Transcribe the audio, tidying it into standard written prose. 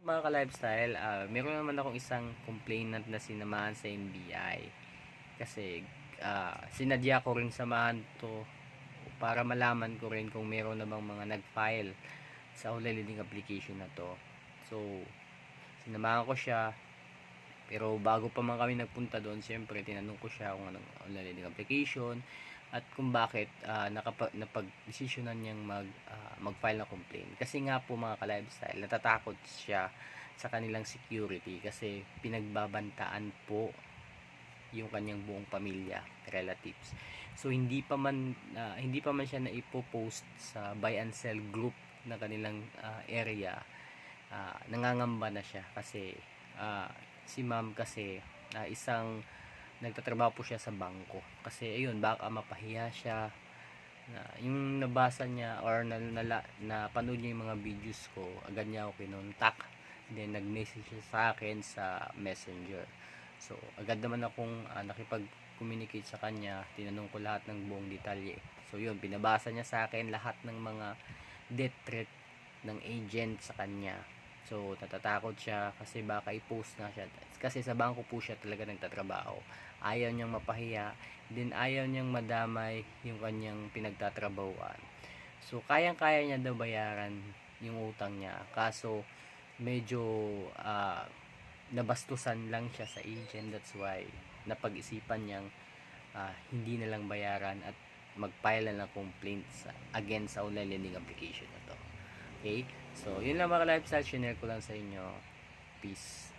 Mga ka-lifestyle, meron naman akong isang complainant na sinamahan sa NBI. Kasi sinadya ko rin samahan to para malaman ko rin kung meron na bang mga nag-file sa online lending application na to. So, sinamahan ko siya. Pero bago pa man kami nagpunta doon, siyempre tinanong ko siya kung anong online lending application at kung bakit napag-desisyonan niyang mag-file ng complaint. Kasi nga po mga ka-lifestyle, natatakot siya sa kanilang security kasi pinagbabantaan po yung kanyang buong pamilya, relatives. So hindi pa man siya na ipo-post sa buy and sell group na kanilang area. Nangangamba na siya kasi si ma'am kasi isang nagtatrabaho po siya sa bangko. Kasi ayun, baka mapahiya siya na yung nabasa niya or napanood niya yung mga videos ko, agad niya ako kinontak. Then nag-message siya sa akin sa Messenger. So agad naman akong nakipag-communicate sa kanya, tinanong ko lahat ng buong detalye. So yun, pinabasa niya sa akin lahat ng mga death threat ng agent sa kanya. So natatakot siya kasi baka i-post na siya. Kasi sa bangko po siya talaga nagtatrabaho. Ayaw niyang mapahiya, din ayaw niyang madamay yung kanyang pinagtatrabahuan. So kayang-kaya niya daw bayaran yung utang niya. Kaso medyo nabastusan lang siya sa agent. That's why napag-isipan niyang hindi na lang bayaran at mag-file na ng complaints against sa online lending application na to. Okay? So, yun lang mga lifestyle, share ko lang sa inyo. Peace.